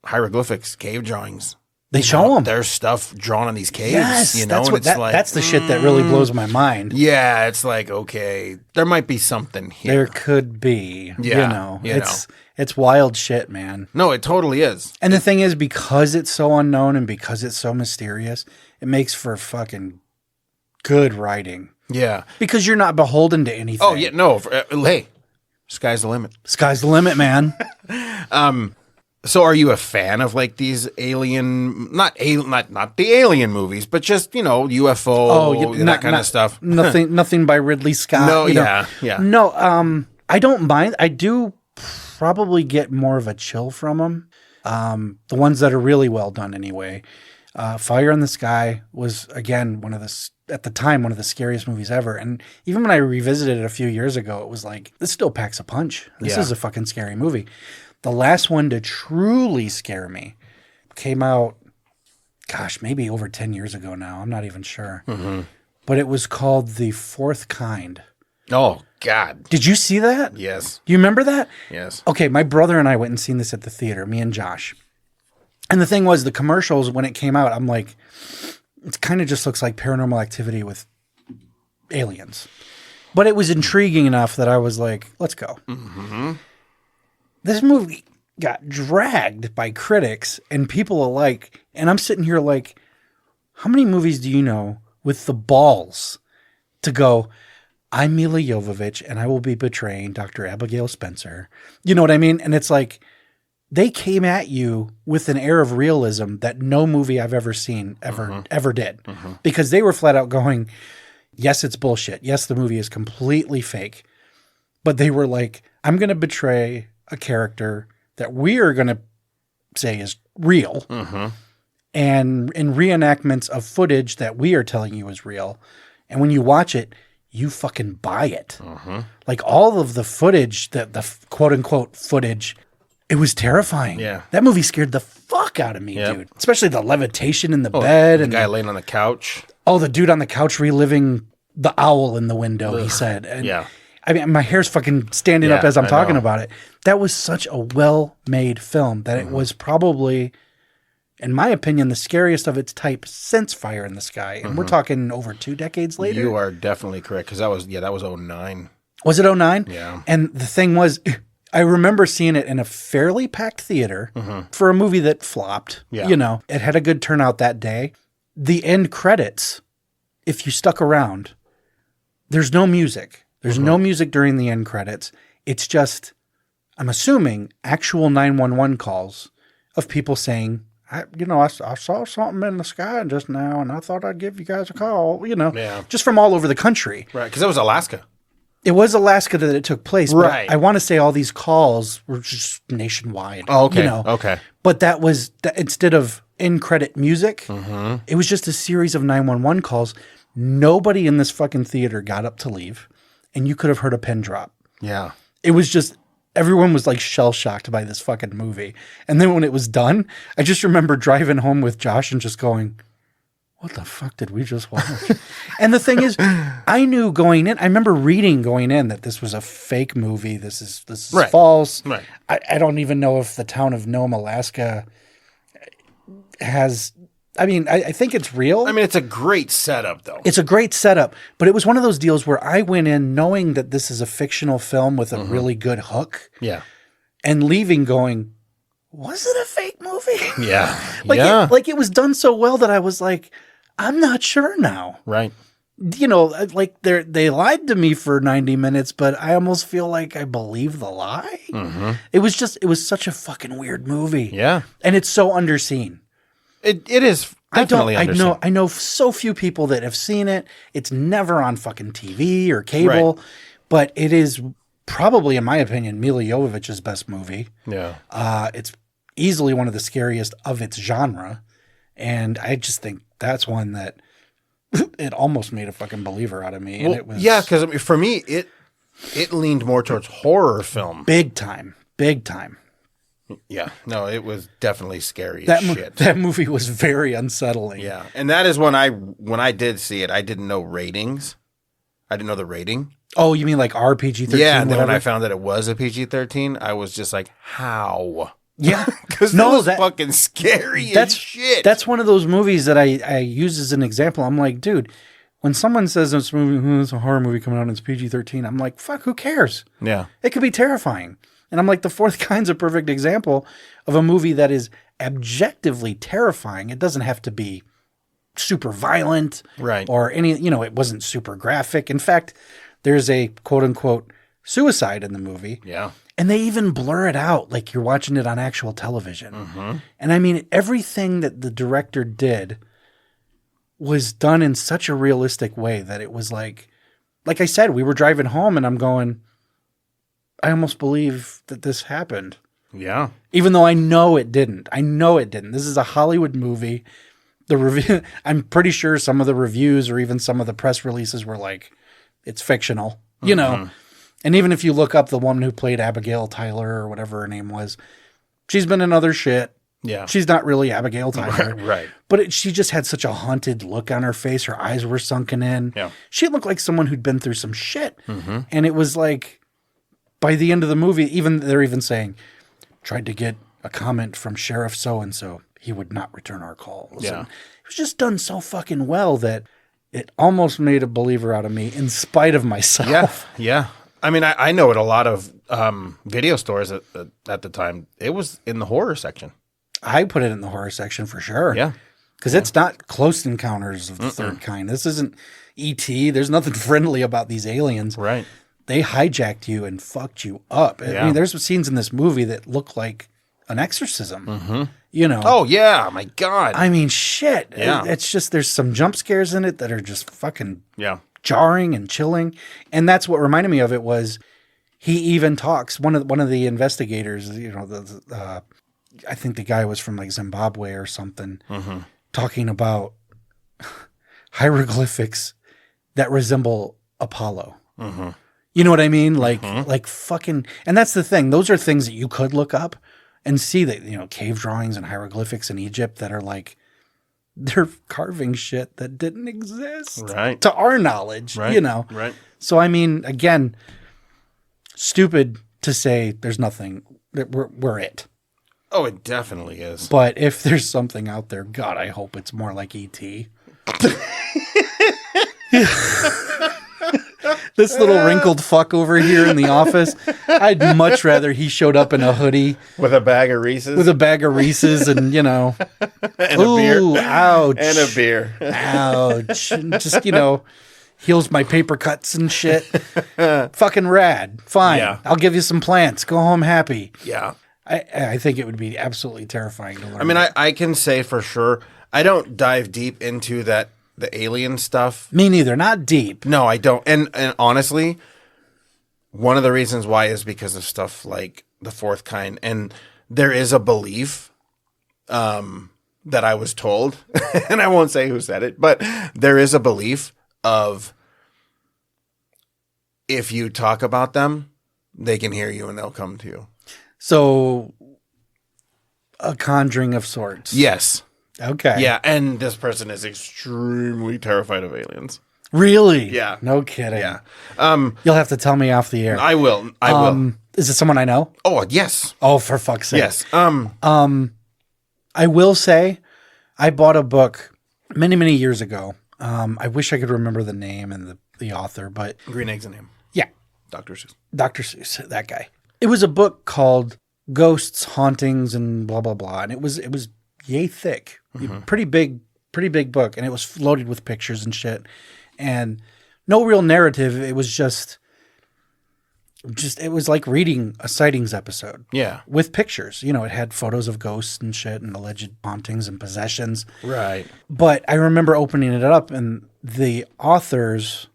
hieroglyphics, cave drawings. They show them. There's stuff drawn on these caves, yes, you know, and it's like... That's the shit that really blows my mind. Yeah, it's like, okay, there might be something here. There could be, you know. It's wild shit, man. No, it totally is. And the thing is, because it's so unknown and because it's so mysterious, it makes for fucking good writing. Yeah. Because you're not beholden to anything. Oh, yeah, no. Hey, sky's the limit. Sky's the limit, man. So are you a fan of like these alien, not the alien movies, but just, you know, UFO, that kind of stuff? Nothing by Ridley Scott. No, yeah. No, I don't mind. I do probably get more of a chill from them. The ones that are really well done anyway. Fire in the Sky was, again, at the time, one of the scariest movies ever. And even when I revisited it a few years ago, it was like, this still packs a punch. This is a fucking scary movie. The last one to truly scare me came out, gosh, maybe over 10 years ago now. I'm not even sure. But it was called The Fourth Kind. Oh, God. Did you see that? Yes. Do you remember that? Yes. Okay, my brother and I went and seen this at the theater, me and Josh. And the thing was, the commercials, when it came out, I'm like, it kind of just looks like Paranormal Activity with aliens. But it was intriguing enough that I was like, let's go. This movie got dragged by critics and people alike. And I'm sitting here like, how many movies do you know with the balls to go, I'm Mila Jovovich and I will be betraying Dr. Abigail Spencer? You know what I mean? And it's like, they came at you with an air of realism that no movie I've ever seen ever did. Because they were flat out going, yes, it's bullshit. Yes, the movie is completely fake. But they were like, I'm going to betray a character that we are going to say is real. And in reenactments of footage that we are telling you is real. And when you watch it, you fucking buy it. Like all of the footage, the quote unquote footage, it was terrifying. Yeah. That movie scared the fuck out of me, dude. Especially the levitation in the bed. The and guy laying on the couch. Oh, the dude on the couch reliving the owl in the window, he said. And I mean, my hair's fucking standing up as I'm talking about it. That was such a well-made film that it was probably, in my opinion, the scariest of its type since Fire in the Sky. And we're talking over 2 decades later. You are definitely correct, because that was 2009. Was it 2009? Yeah. And the thing was, I remember seeing it in a fairly packed theater for a movie that flopped. Yeah. You know, it had a good turnout that day. The end credits, if you stuck around, there's no music. There's no music during the end credits. It's just, I'm assuming, actual 911 calls of people saying, I saw something in the sky just now, and I thought I'd give you guys a call, just from all over the country. Right, because that was Alaska. It was Alaska that it took place. Right. But I want to say all these calls were just nationwide. Oh, okay. You know? Okay. But that was, instead of in-credit music, Mm-hmm. it was just a series of 911 calls. Nobody in this fucking theater got up to leave, and you could have heard a pin drop. Yeah. It was just, everyone was like shell-shocked by this fucking movie. And then when it was done, I just remember driving home with Josh and just going, what the fuck did we just watch? And the thing is, I knew going in, I remember reading going in that this was a fake movie. This is Right. false. Right. I don't even know if the town of Nome, Alaska has, I think it's real. I mean, it's a great setup, though. It's a great setup, but it was one of those deals where I went in knowing that this is a fictional film with a really good hook Yeah. and leaving going, was it a fake movie? Yeah. Like it was done so well that I was like, I'm not sure now. Right. You know, like they lied to me for 90 minutes, but I almost feel like I believe the lie. Mm-hmm. It was such a fucking weird movie. Yeah. And it's so underseen. It is definitely underseen. I know so few people that have seen it. It's never on fucking TV or cable, but it is probably, in my opinion, Mila Jovovich's best movie. Yeah. It's easily one of the scariest of its genre. And I just think that's one that it almost made a fucking believer out of me. Well, And it was because for me, it leaned more towards horror film. big time. Yeah. No, it was definitely scary as shit. That movie was very unsettling. Yeah. And that is when I did see it, I didn't know ratings. I didn't know the rating. Oh, you mean like RPG-13? Yeah. And then when whatever? I found that it was a PG-13, I was just like, how? Yeah. Because No, that was that- fucking scary That's as shit. That's one of those movies that I use as an example. I'm like, dude, when someone says it's a horror movie coming out and it's PG-13, I'm like, fuck, who cares? Yeah. It could be terrifying. And I'm like, The Fourth Kind's a perfect example of a movie that is objectively terrifying. It doesn't have to be super violent. Right. Or any, it wasn't super graphic. In fact, there's a quote unquote suicide in the movie. Yeah. And they even blur it out like you're watching it on actual television. Mm-hmm. And I mean, everything that the director did was done in such a realistic way that it was like I said, we were driving home and I'm going, I almost believe that this happened. Yeah. Even though I know it didn't. This is a Hollywood movie. The review, I'm pretty sure some of the reviews or even some of the press releases were like, it's fictional, you know? And even if you look up the woman who played Abigail Tyler or whatever her name was, she's been in other shit. Yeah. She's not really Abigail Tyler. Right. But she just had such a haunted look on her face. Her eyes were sunken in. Yeah. She looked like someone who'd been through some shit. And it was like, by the end of the movie, they're even saying, tried to get a comment from Sheriff so-and-so. He would not return our calls. Yeah. And it was just done so fucking well that it almost made a believer out of me in spite of myself. Yeah. Yeah. I mean, I know at a lot of video stores at the time, it was in the horror section. I put it in the horror section for sure. Yeah. Because it's not Close Encounters of the Third Kind. This isn't E.T. There's nothing friendly about these aliens. Right. They hijacked you and fucked you up. I Yeah. mean, there's scenes in this movie that look like an exorcism. You know? Oh, yeah. My God. I mean, shit. Yeah. It's just, there's some jump scares in it that are just fucking yeah. jarring and chilling. And that's what reminded me of it was he even talks, one of the investigators, I think the guy was from like Zimbabwe or something, talking about hieroglyphics that resemble Apollo. You know what I mean? Like fucking, and that's the thing. Those are things that you could look up and see that, cave drawings and hieroglyphics in Egypt that are like, they're carving shit that didn't exist. Right. To our knowledge, Right. Right. So, I mean, again, stupid to say there's nothing, that we're it. Oh, it definitely is. But if there's something out there, God, I hope it's more like E.T. This little wrinkled fuck over here in the office, I'd much rather he showed up in a hoodie With a bag of Reese's? with a bag of Reese's and, and ooh, a beer. ouch. And a beer. Ouch. And just, heals my paper cuts and shit. Fucking rad. Fine. Yeah. I'll give you some plants. Go home happy. Yeah. I think it would be absolutely terrifying to learn. I mean, I can say for sure, I don't dive deep into the alien stuff. Me neither. Not deep. No, I don't. And honestly, one of the reasons why is because of stuff like the fourth kind. And there is a belief that I was told, and I won't say who said it, but there is a belief of if you talk about them, they can hear you and they'll come to you. So a conjuring of sorts. Yes. Okay. Yeah, and this person is extremely terrified of aliens. Really? Yeah. No kidding. Yeah. You'll have to tell me off the air. I will. I will. Is it someone I know? Oh, yes. Oh, for fuck's sake. Yes. I will say I bought a book many, many years ago. I wish I could remember the name and the author, but Green Eggs and Ham. yeah. Dr. Seuss. Dr. Seuss, that guy. It was a book called Ghosts, Hauntings, and blah, blah, blah. And it was yay thick. Pretty big book. And it was loaded with pictures and shit. And no real narrative. It was just it was like reading a sightings episode. Yeah. With pictures. It had photos of ghosts and shit and alleged hauntings and possessions. Right. But I remember opening it up and the authors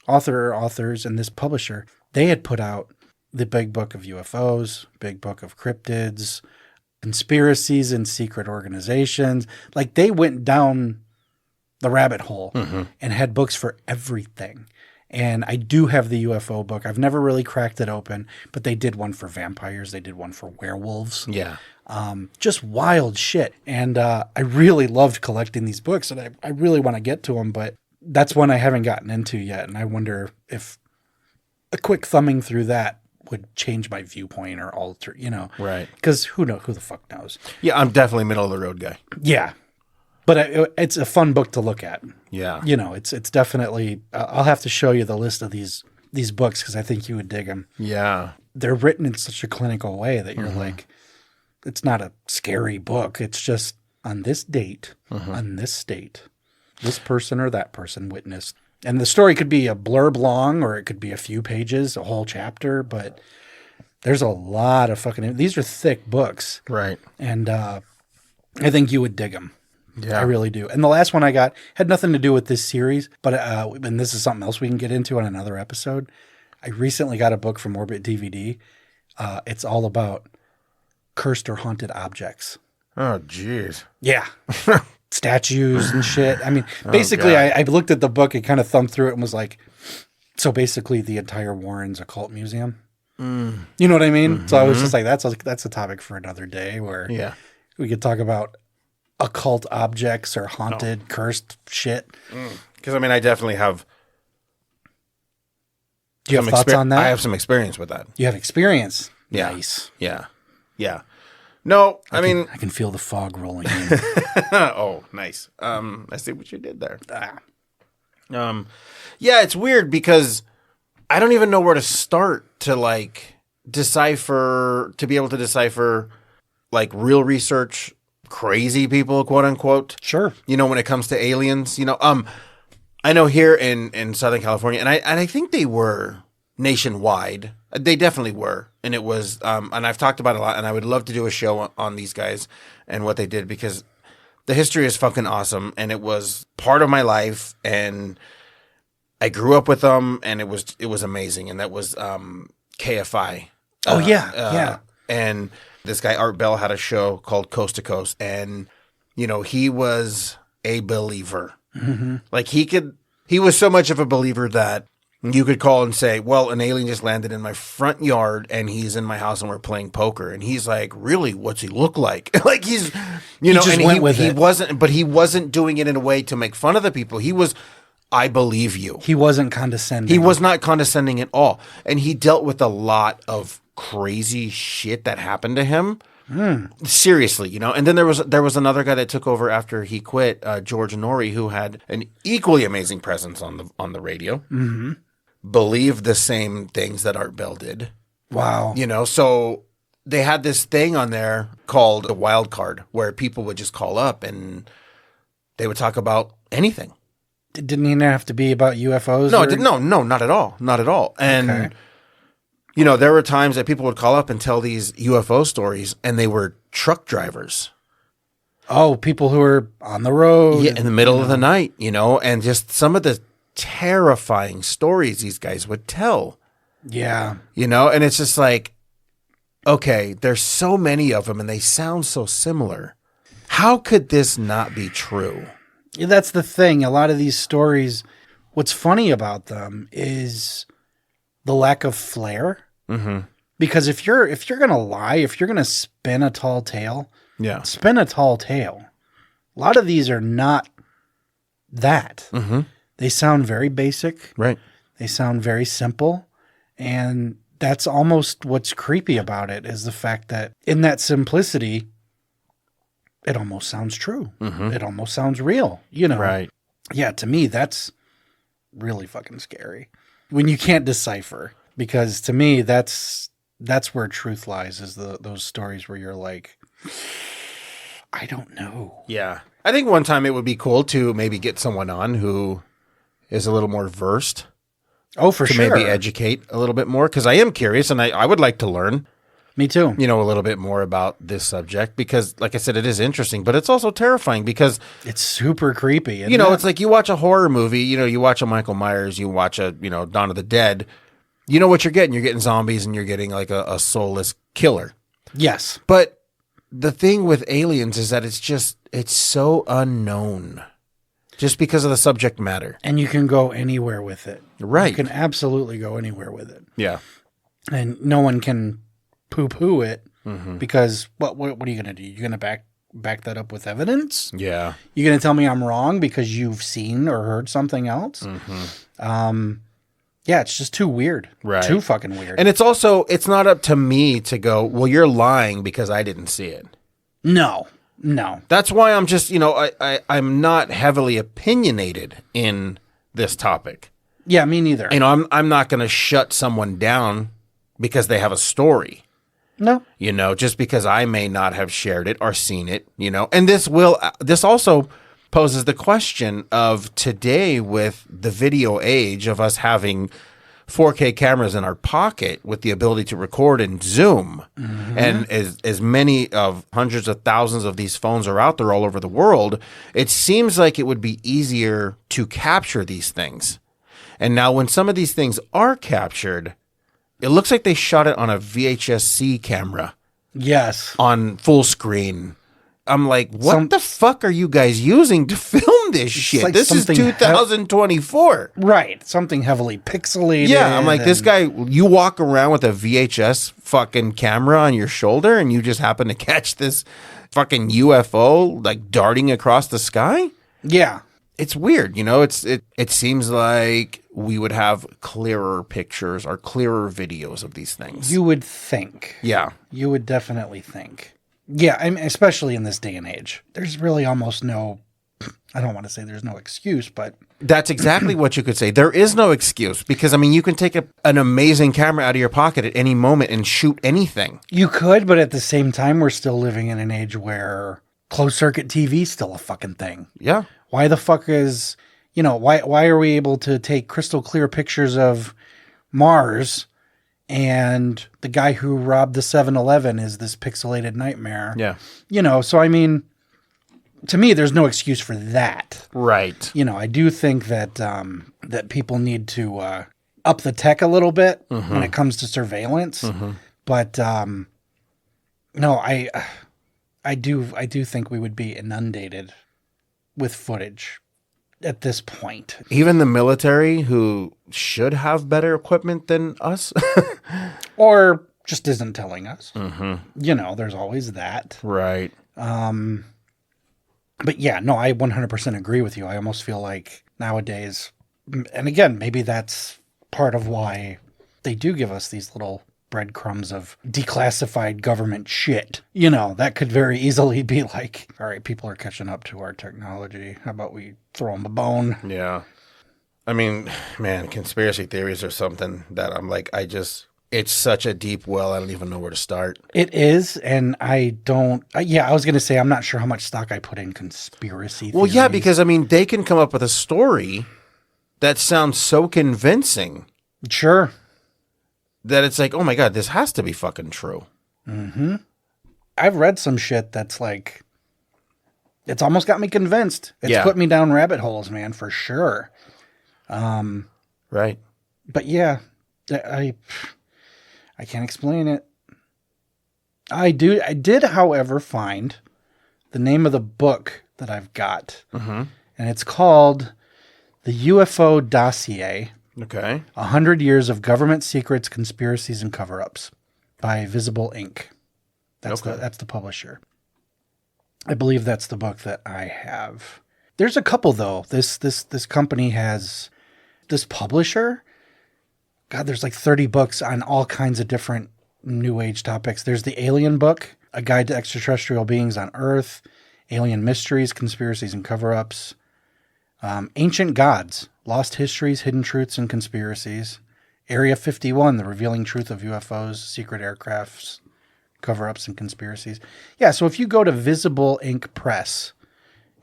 and this publisher, they had put out the big book of UFOs, big book of cryptids, conspiracies and secret organizations. Like they went down the rabbit hole and had books for everything. And I do have the UFO book. I've never really cracked it open, but they did one for vampires. They did one for werewolves. Yeah. Just wild shit. And I really loved collecting these books, and I really want to get to them, but that's one I haven't gotten into yet. And I wonder if a quick thumbing through that would change my viewpoint or alter, Right. Because who the fuck knows? Yeah, I'm definitely middle of the road guy. Yeah. But it's a fun book to look at. Yeah. It's definitely, I'll have to show you the list of these books because I think you would dig them. Yeah. They're written in such a clinical way that you're like, it's not a scary book. It's just on this date, on this state, this person or that person witnessed. And the story could be a blurb long or it could be a few pages, a whole chapter, but there's a lot of these are thick books. Right. And I think you would dig them. Yeah. I really do. And the last one I got had nothing to do with this series, but and this is something else we can get into on another episode. I recently got a book from Orbit DVD. It's all about cursed or haunted objects. Oh, jeez. Yeah. Statues and shit. I mean, basically, I looked at the book and kind of thumbed through it and was like, so basically the entire Warren's occult museum. You know what I mean? So I was just like, that's a topic for another day where we could talk about occult objects or haunted, cursed shit. Because, I definitely have... Do you have thoughts on that? I have some experience with that. You have experience? Yeah. Nice. Yeah. Yeah. No, I can feel the fog rolling in. Oh, nice. I see what you did there. Yeah, it's weird because I don't even know where to start to be able to decipher like real research, crazy people, quote unquote. Sure. When it comes to aliens, I know here in Southern California, and I think they were nationwide. They definitely were. And it was, and I've talked about it a lot, and I would love to do a show on these guys and what they did because the history is fucking awesome. And it was part of my life, and I grew up with them, and it was amazing. And that was KFI. Oh, yeah. And this guy, Art Bell, had a show called Coast to Coast. And, he was a believer. Like he was so much of a believer that you could call and say, well, an alien just landed in my front yard and he's in my house and we're playing poker. And he's like, really, what's he look like? Like he's, he just went with it. He wasn't doing it in a way to make fun of the people. He was, I believe you. He wasn't condescending. He was not condescending at all. And he dealt with a lot of crazy shit that happened to him. Seriously, and then there was another guy that took over after he quit, George Norrie, who had an equally amazing presence on the radio. Believed the same things that Art Bell did. Wow. So they had this thing on there called a wild card where people would just call up and they would talk about anything. Didn't even have to be about UFOs? No, not at all. Not at all. And okay. There were times that people would call up and tell these UFO stories, and they were truck drivers. Oh, people who are on the road. Yeah, in the middle of the night, and just some of the terrifying stories these guys would tell. Yeah. You know, and it's just like, okay, there's so many of them and they sound so similar. How could this not be true? That's the thing. A lot of these stories, what's funny about them is the lack of flair. Mm-hmm. Because if you're going to lie, if you're going to spin a tall tale, spin a tall tale. A lot of these are not that. Mm-hmm. They sound very basic. Right. They sound very simple. And that's almost what's creepy about it, is the fact that in that simplicity, it almost sounds true. Mm-hmm. It almost sounds real, you know? Right. Yeah, to me, that's really fucking scary when you can't decipher, because to me, that's where truth lies, is those stories where you're like, I don't know. Yeah. I think one time it would be cool to maybe get someone on who is a little more versed. Oh, for sure. To maybe educate a little bit more, because I am curious and I would like to learn. Me too. You know, a little bit more about this subject, because like I said, it is interesting, but it's also terrifying because it's super creepy. You know, it's like you watch a horror movie, you know, you watch a Michael Myers, you watch a, you know, Dawn of the Dead. You know what you're getting. You're getting zombies and you're getting like a soulless killer. Yes. But the thing with aliens is that it's so unknown just because of the subject matter. And you can go anywhere with it. Right. You can absolutely go anywhere with it. Yeah. And no one can poo-poo it, mm-hmm. because what are you going to do? You're going to back that up with evidence? Yeah. You're going to tell me I'm wrong because you've seen or heard something else? Mm-hmm. Yeah, it's just too weird. Right. Too fucking weird. And it's not up to me to go, well, you're lying because I didn't see it. No. That's why I'm just, you know, I'm not heavily opinionated in this topic. Yeah, me neither. You know, I'm not going to shut someone down because they have a story. No. You know, just because I may not have shared it or seen it, you know. And this also poses the question of today, with the video age of us having 4K cameras in our pocket with the ability to record and zoom. Mm-hmm. And as many of hundreds of thousands of these phones are out there all over the world, it seems like it would be easier to capture these things. And now when some of these things are captured, it looks like they shot it on a VHS-C camera. Yes. On full screen. I'm like, what the fuck are you guys using to film this shit? Like this is 2024. Right. Something heavily pixelated. Yeah, I'm like, this guy, you walk around with a VHS fucking camera on your shoulder and you just happen to catch this fucking UFO like darting across the sky? Yeah. It's weird, you know, it seems like we would have clearer pictures or clearer videos of these things. You would think. Yeah. You would definitely think. Yeah, I mean, especially in this day and age. There's really almost no, I don't want to say there's no excuse, but... That's exactly what you could say. There is no excuse because, I mean, you can take an amazing camera out of your pocket at any moment and shoot anything. You could, but at the same time, we're still living in an age where closed-circuit TV is still a fucking thing. Yeah. Why the fuck is, you know, why are we able to take crystal clear pictures of Mars and the guy who robbed the 7-Eleven is this pixelated nightmare? Yeah. You know, so I mean, to me, there's no excuse for that. Right. You know, I do think that that people need to up the tech a little bit when it comes to surveillance. Mm-hmm. But no, I do think we would be inundated with footage at this point. Even the military, who should have better equipment than us. Or just isn't telling us. Mm-hmm. You know, there's always that. Right. But yeah, no, I 100% agree with you. I almost feel like nowadays, and again, maybe that's part of why they do give us these little breadcrumbs of declassified government shit. You know, that could very easily be like, all right, people are catching up to our technology. How about we throw them a bone? Yeah. I mean, man, conspiracy theories are something that I'm like, it's such a deep well, I don't even know where to start. It is, and I was going to say, I'm not sure how much stock I put in conspiracy theories. Well, yeah, because, I mean, they can come up with a story that sounds so convincing. Sure. That it's like, oh my God, this has to be fucking true. Mm-hmm. I've read some shit that's like, it's almost got me convinced. It's put me down rabbit holes, man, for sure. Right. But yeah, I can't explain it. I did, however, find the name of the book that I've got. Mm-hmm. And it's called The UFO Dossier. Okay. 100 Years of Government Secrets, Conspiracies, and Cover-Ups by Visible Inc. That's the publisher. I believe that's the book that I have. There's a couple, though. This company has this publisher. God, there's like 30 books on all kinds of different New Age topics. There's the Alien book, A Guide to Extraterrestrial Beings on Earth, Alien Mysteries, Conspiracies, and Cover-Ups, Ancient Gods, Lost Histories, Hidden Truths, and Conspiracies, Area 51, The Revealing Truth of UFOs, Secret Aircrafts, Cover-Ups, and Conspiracies. Yeah, so if you go to Visible Inc. Press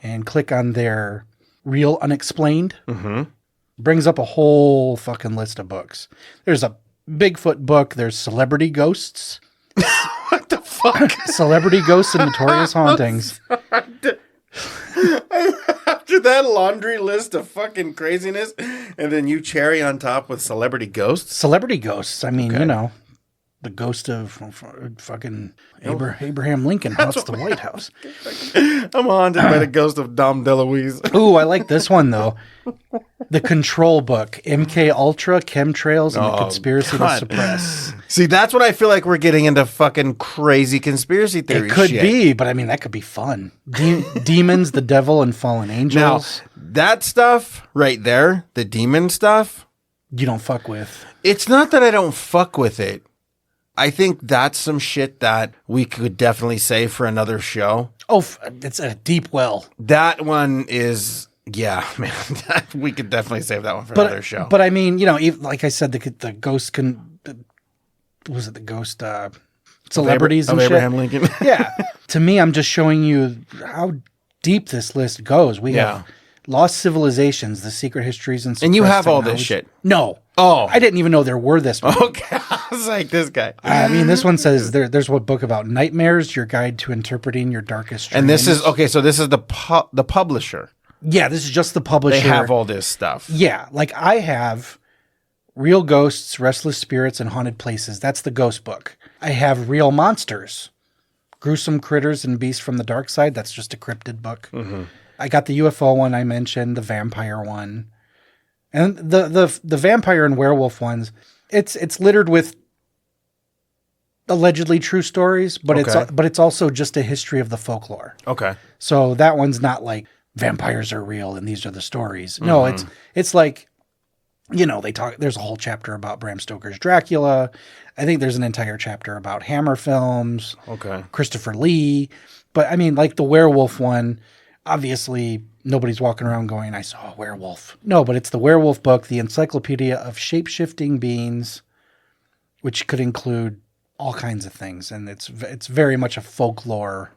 and click on their Real Unexplained, brings up a whole fucking list of books. There's a Bigfoot book. There's Celebrity Ghosts. What the fuck? Celebrity Ghosts and Notorious Hauntings. After that laundry list of fucking craziness, and then you cherry on top with Celebrity Ghosts? Celebrity Ghosts. I mean, you know, the ghost of fucking Abraham Lincoln haunts the White House. I'm haunted by the ghost of Dom DeLuise. Ooh, I like this one, though. The Control book, MK Ultra, Chemtrails, and the Conspiracy to Suppress. See, that's what I feel like we're getting into fucking crazy conspiracy theory It could shit. be, but I mean, that could be fun. Demons, the Devil, and Fallen Angels. Now, that stuff right there, the demon stuff, you don't fuck with. It's not that I don't fuck with it. I think that's some shit that we could definitely say for another show. Oh, it's a deep well. That one is, yeah, man. We could definitely save that one for another show. But I mean, you know, like I said, the ghost was it the ghost celebrities of and Abraham shit? Lincoln? Yeah. To me, I'm just showing you how deep this list goes. We have Lost Civilizations, The Secret Histories, and you have all Technology. this shit. No. Oh. I didn't even know there were this many. Okay. I was like, this guy. I mean, this one says there's one book about nightmares, your guide to interpreting your darkest dreams. And this is, okay, so this is the publisher. Yeah, this is just the publisher. They have all this stuff. Yeah, like I have Real Ghosts, Restless Spirits, and Haunted Places. That's the ghost book. I have Real Monsters, Gruesome Critters and Beasts from the Dark Side. That's just a cryptid book. Mm-hmm. I got the UFO one I mentioned, the vampire one. And the vampire and werewolf ones, it's littered with allegedly true stories, but it's also just a history of the folklore. Okay. So that one's not like vampires are real and these are the stories. No, it's like, you know, there's a whole chapter about Bram Stoker's Dracula. I think there's an entire chapter about Hammer films. Okay. Christopher Lee. But I mean, like the werewolf one, obviously nobody's walking around going, I saw a werewolf. No, but it's the werewolf book, the Encyclopedia of Shape-Shifting Beings, which could include all kinds of things. And it's very much a folklore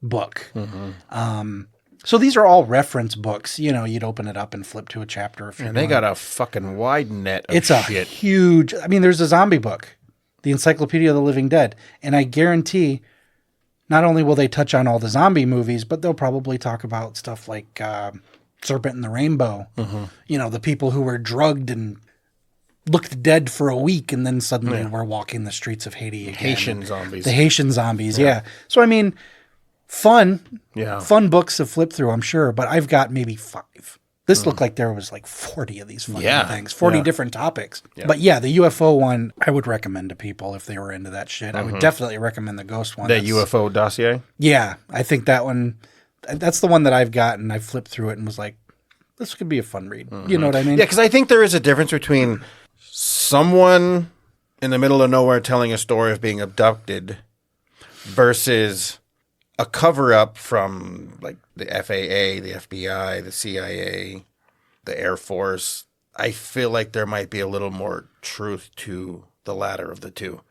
book. Mm-hmm. So these are all reference books. You know, you'd open it up and flip to a chapter. And they got a fucking wide net of it's shit. A huge, I mean, there's a zombie book, the Encyclopedia of the Living Dead. And I guarantee not only will they touch on all the zombie movies, but they'll probably talk about stuff like Serpent and the Rainbow. Mm-hmm. You know, the people who were drugged and looked dead for a week and then suddenly were walking the streets of Haiti again. Haitian zombies. The Haitian zombies, yeah. So, I mean, fun books to flip through, I'm sure, but I've got maybe 5. This looked like there was like 40 of these fucking things, 40 different topics. Yeah. But yeah, the UFO one, I would recommend to people if they were into that shit. I would definitely recommend the ghost one. The UFO dossier? Yeah, I think that one, that's the one that I've got, and I flipped through it and was like, this could be a fun read. Mm-hmm. You know what I mean? Yeah, because I think there is a difference between someone in the middle of nowhere telling a story of being abducted versus a cover-up from like the FAA, the FBI, the CIA, the Air Force. I feel like there might be a little more truth to the latter of the two.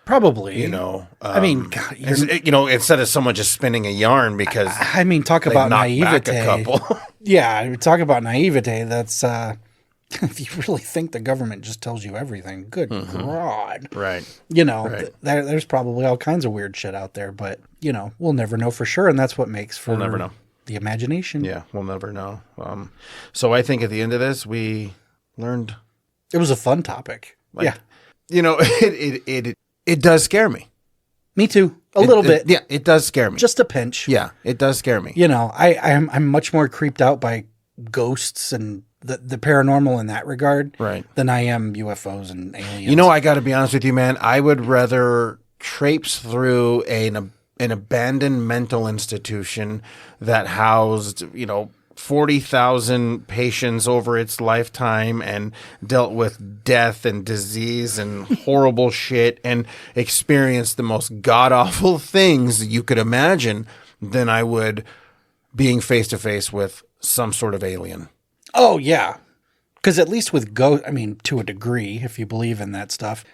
Probably. You know? I mean, God, instead of someone just spinning a yarn because I mean, talk about naivete. A couple. Yeah, talk about naivete. That's if you really think the government just tells you everything, good God. Right. You know, there's probably all kinds of weird shit out there, but, you know, we'll never know for sure, and that's what makes for we'll never know. The imagination. Yeah, we'll never know. So I think at the end of this, we learned... It was a fun topic. Like, Yeah. You know, it does scare me. Me too. A little bit. Yeah, it does scare me. Just a pinch. Yeah, it does scare me. You know, I'm much more creeped out by ghosts and the paranormal in that regard, Right. than I am UFOs and aliens. You know, I got to be honest with you, man. I would rather traipse through an abandoned mental institution that housed, 40,000 patients over its lifetime and dealt with death and disease and horrible shit and experienced the most god-awful things you could imagine than I would being face-to-face with some sort of alien. Oh, yeah. Because at least with ghosts, I mean, to a degree, if you believe in that stuff,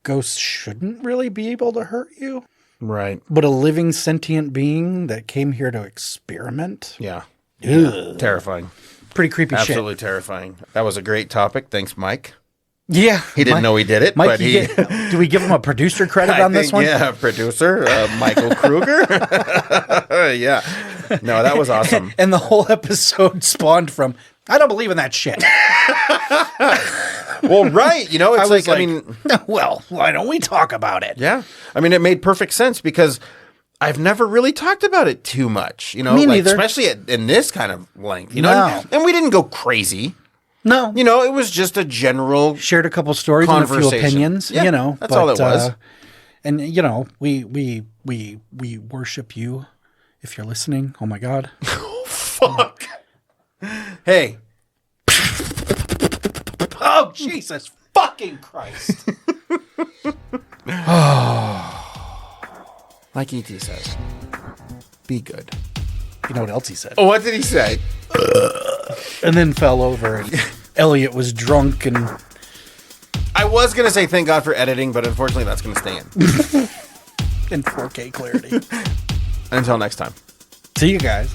ghosts shouldn't really be able to hurt you. Right. But a living sentient being that came here to experiment? Yeah. Ugh. Terrifying. Pretty creepy Absolutely terrifying. That was a great topic. Thanks, Mike. Yeah. He didn't know he did it, Mike, but he... do we give him a producer credit on this one? Yeah, producer, Michael Kruger. Yeah. No, that was awesome. And the whole episode spawned from, I don't believe in that shit. Well, right. It's I mean... Well, why don't we talk about it? Yeah. I mean, it made perfect sense because I've never really talked about it too much, Me neither. especially in this kind of length, No. And we didn't go crazy. No. It was just a general Shared a couple stories and a few conversation. opinions, Yeah, that's all it was. And we worship you if you're listening. Oh my God. Fuck. Hey. Oh, Jesus fucking Christ. Like E.T. says, be good. You know what else he said? Oh, what did he say? And then fell over and Elliot was drunk and... I was going to say thank God for editing, but unfortunately that's going to stay in. in 4K clarity. Until next time. See you guys.